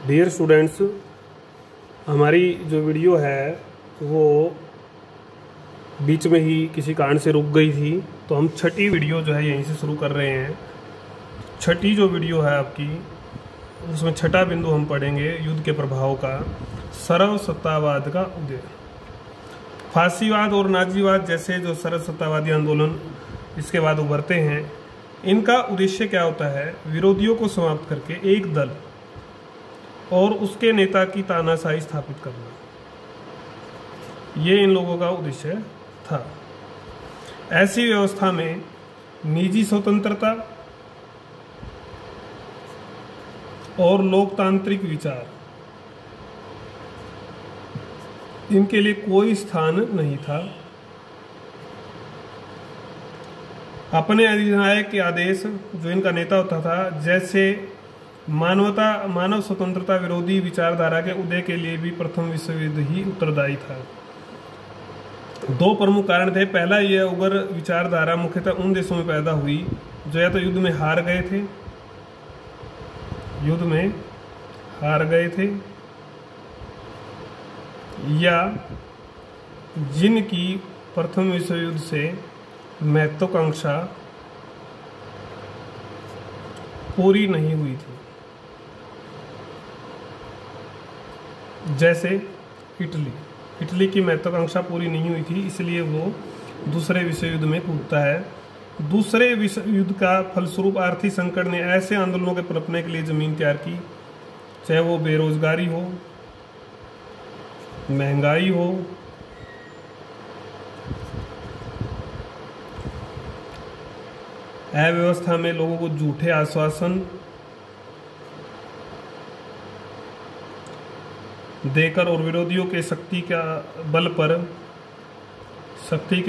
Dear students, हमारी जो video है वो बीच में ही किसी कारण से रुक गई थी, तो हम छठी वीडियो जो है यहीं से शुरू कर रहे हैं। छठी जो वीडियो है आपकी, उसमें छठा बिंदु हम पढ़ेंगे युद्ध के प्रभाव का, सर्वसत्तावाद का उदय। फांसीवाद और नाजीवाद जैसे जो सर्वसत्तावादी आंदोलन इसके बाद उभरते हैं, इनका उद्देश्य क्या होता है? विरोधियों को समाप्त करके एक दल और उसके नेता की तानाशाही स्थापित करना, ये इन लोगों का उद्देश्य था। ऐसी व्यवस्था में निजी स्वतंत्रता और लोकतांत्रिक विचार, इनके लिए कोई स्थान नहीं था। अपने अधिनायक के आदेश, जो इनका नेता होता था, जैसे मानव स्वतंत्रता विरोधी विचारधारा के उदय के लिए भी प्रथम विश्व युद्ध ही उत्तरदायी था। दो प्रमुख कारण थे। पहला, यह उग्र विचारधारा मुख्यतः उन देशों में पैदा हुई जो या तो युद्ध में हार गए थे या जिनकी प्रथम विश्व युद्ध से महत्वाकांक्षा पूरी नहीं हुई थी, जैसे इटली की महत्वाकांक्षा पूरी नहीं हुई थी, इसलिए वो दूसरे विश्व युद्ध में कूदता है। दूसरे विश्व युद्ध का फलस्वरूप आर्थिक संकट ने ऐसे आंदोलनों के पनपने के लिए जमीन तैयार की, चाहे वो बेरोजगारी हो, महंगाई हो, अव्यवस्था में लोगों को झूठे आश्वासन देकर और विरोधियों के शक्ति के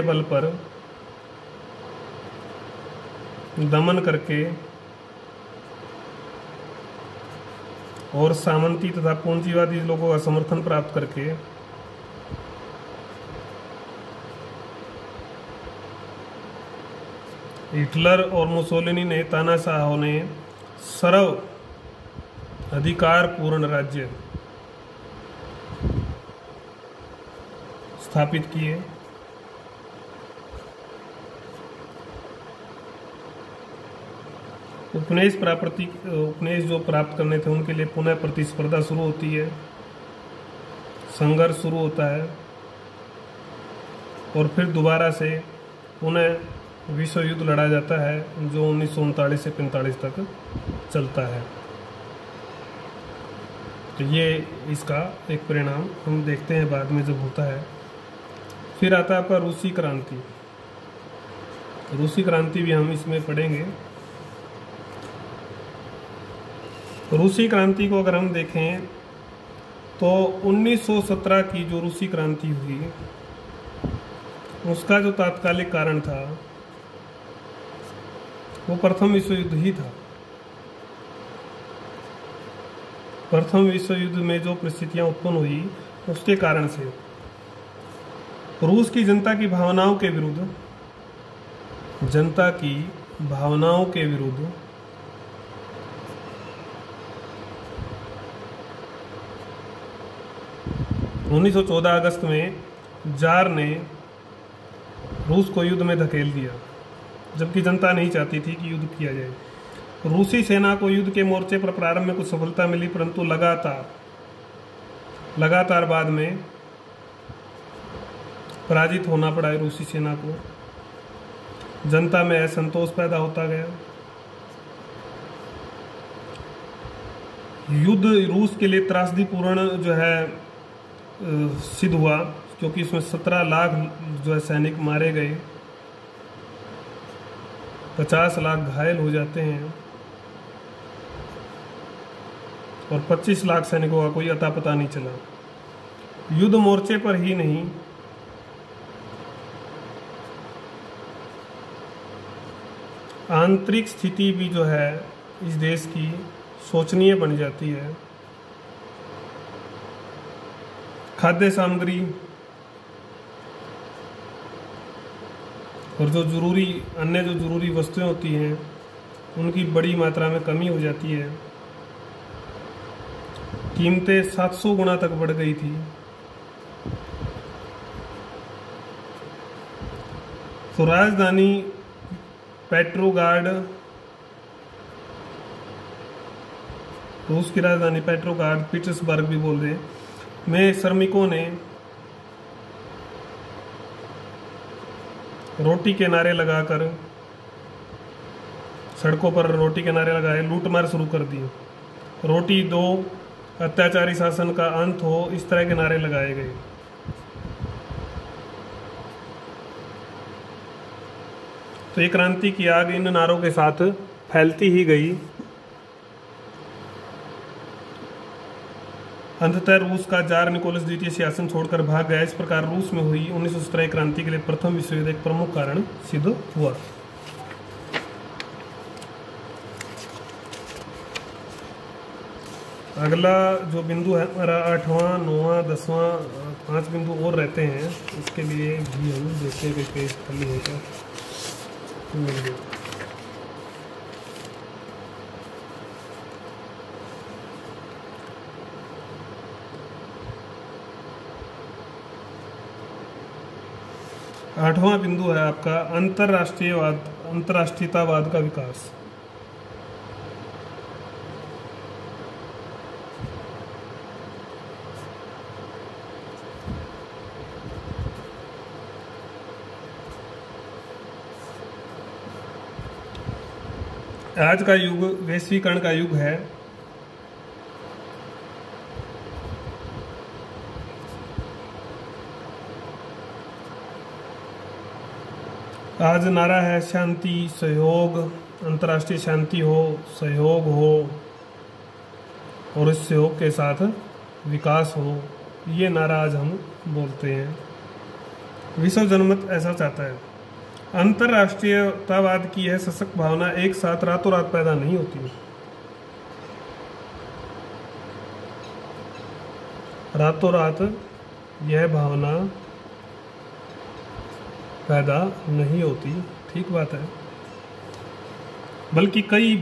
बल पर दमन करके और सामंती तथा पूंजीवादी लोगों का समर्थन प्राप्त करके हिटलर और मुसोलिनी ने तानाशाहों ने सर्व अधिकार पूर्ण राज्य स्थापित किए। उपनिवेश जो प्राप्त करने थे उनके लिए पुनः प्रतिस्पर्धा शुरू होती है, संघर्ष शुरू होता है और फिर दोबारा से पुनः विश्व युद्ध लड़ा जाता है, जो 1939 से 45 तक चलता है। तो ये इसका एक परिणाम हम देखते हैं बाद में जब होता है। फिर आता है आपका रूसी क्रांति। रूसी क्रांति भी हम इसमें पढ़ेंगे। रूसी क्रांति को अगर हम देखें तो 1917 की जो रूसी क्रांति हुई, उसका जो तात्कालिक कारण था वो प्रथम विश्व युद्ध ही था। प्रथम विश्व युद्ध में जो परिस्थितियां उत्पन्न हुई, उसके कारण से रूस की जनता की भावनाओं के विरुद्ध 1914 अगस्त में जार ने रूस को युद्ध में धकेल दिया, जबकि जनता नहीं चाहती थी कि युद्ध किया जाए। रूसी सेना को युद्ध के मोर्चे पर प्रारंभ में कुछ सफलता मिली, परंतु लगातार बाद में पराजित होना पड़ा है रूसी सेना को। जनता में असंतोष पैदा होता गया। युद्ध रूस के लिए त्रासदीपूर्ण जो है सिद्ध हुआ, क्योंकि इसमें 17 लाख जो है सैनिक मारे गए, 50 लाख घायल हो जाते हैं और 25 लाख सैनिकों का कोई अता पता नहीं चला। युद्ध मोर्चे पर ही नहीं, आंतरिक स्थिति भी जो है इस देश की शोचनीय बन जाती है। खाद्य सामग्री और अन्य जो जरूरी वस्तुएं होती हैं, उनकी बड़ी मात्रा में कमी हो जाती है। कीमतें 700 गुना तक बढ़ गई थी। तो राजधानी पेट्रोगार्ड, रूस की राजधानी पेट्रोगार्ड, पीटर्सबर्ग भी बोल रहे हैं, में श्रमिकों ने रोटी के नारे लगाकर, सड़कों पर रोटी के नारे लगाए, लूटमार शुरू कर दी। रोटी दो, अत्याचारी शासन का अंत हो, इस तरह के नारे लगाए गए। तो ये क्रांति की आग इन नारों के साथ फैलती ही गई। अंततः रूस का जार निकोलस द्वितीय शासन छोड़कर भाग गया। इस प्रकार रूस में हुई 1917 क्रांति के लिए प्रथम विश्व युद्ध एक प्रमुख कारण सिद्ध हुआ। अगला जो बिंदु है हमारा 8वां, 9वां, 10वां, 5 बिंदु और रहते हैं, इसके लिए भी हम देखते हैं कि पेज खाली है क्या। 8वां बिंदु है आपका अंतर्राष्ट्रीयतावाद का विकास। आज का युग वैश्वीकरण का युग है। आज नारा है शांति, सहयोग, अंतर्राष्ट्रीय शांति हो, सहयोग हो और इस सहयोग के साथ विकास हो, ये नारा आज हम बोलते हैं। विश्व जनमत ऐसा चाहता है। अंतर्राष्ट्रीयतावाद की यह सशक्त भावना एक साथ रातों रात पैदा नहीं होती। रातों रात यह भावना पैदा नहीं होती, ठीक बात है, बल्कि कई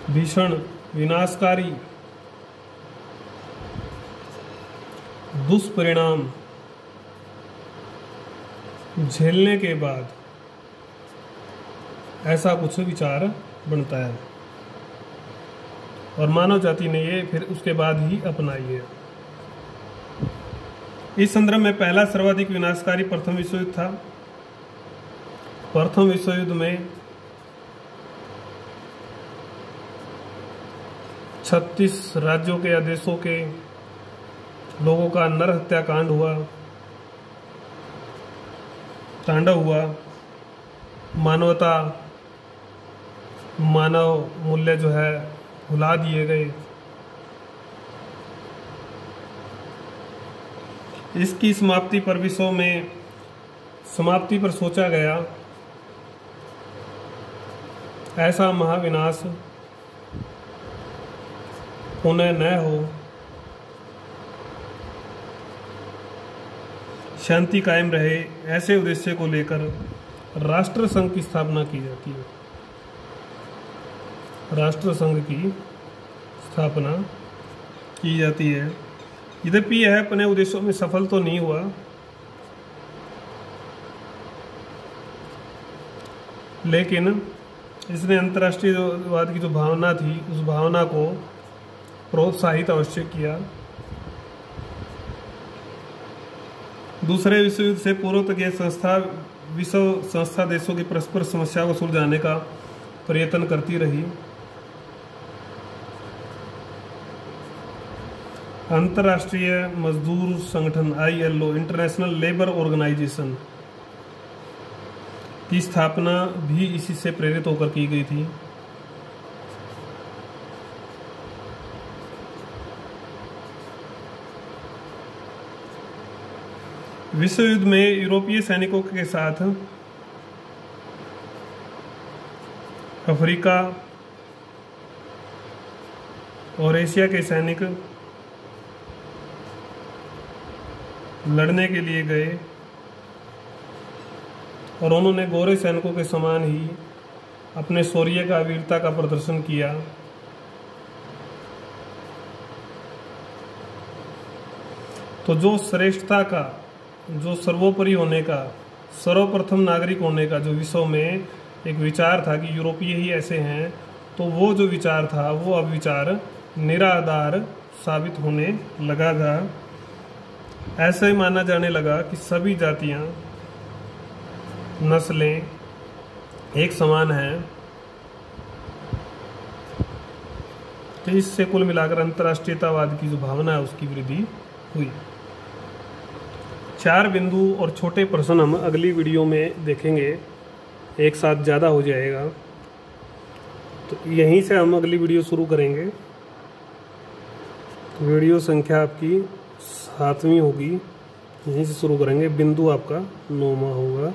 भीषण विनाशकारी दुष्परिणाम झेलने के बाद ऐसा कुछ विचार बनता है और मानव जाति ने ये फिर उसके बाद ही अपनाई है। इस संदर्भ में पहला सर्वाधिक विनाशकारी प्रथम विश्व युद्ध था। प्रथम विश्व युद्ध में 36 राज्यों के या देशों के लोगों का नरहत्या कांड हुआ, तांडव हुआ। मानव मूल्य जो है भुला दिए गए। इसकी समाप्ति पर विश्व में समाप्ति पर सोचा गया ऐसा महाविनाश पुनः न हो, शांति कायम रहे, ऐसे उद्देश्य को लेकर राष्ट्र संघ की स्थापना की जाती है। राष्ट्र संघ की स्थापना की जाती है। यद्यपि यह अपने उद्देश्यों में सफल तो नहीं हुआ, लेकिन इसने अंतर्राष्ट्रीयवाद की जो भावना थी उस भावना को प्रोत्साहित अवश्य किया। दूसरे विश्व युद्ध से पूर्व तक यह संस्था विश्व संस्था देशों की परस्पर समस्या को सुलझाने का प्रयत्न करती रही। अंतर्राष्ट्रीय मजदूर संगठन ILO, इंटरनेशनल लेबर ऑर्गेनाइजेशन की स्थापना भी इसी से प्रेरित होकर की गई थी। विश्व युद्ध में यूरोपीय सैनिकों के साथ अफ्रीका और एशिया के सैनिक लड़ने के लिए गए और उन्होंने गोरे सैनिकों के समान ही अपने शौर्य का, वीरता का प्रदर्शन किया। तो जो श्रेष्ठता का, जो सर्वोपरि होने का, सर्वप्रथम नागरिक होने का जो विश्व में एक विचार था कि यूरोपीय ही ऐसे हैं, तो वो जो विचार था वो अब विचार निराधार साबित होने लगा था। ऐसा ही माना जाने लगा कि सभी जातियां, नस्लें एक समान हैं। तो इससे कुल मिलाकर अंतर्राष्ट्रीयतावाद की जो भावना है उसकी वृद्धि हुई। 4 बिंदु और छोटे प्रश्न हम अगली वीडियो में देखेंगे, एक साथ ज़्यादा हो जाएगा, तो यहीं से हम अगली वीडियो शुरू करेंगे। वीडियो संख्या आपकी 7वीं होगी, यहीं से शुरू करेंगे। बिंदु आपका 9वां होगा।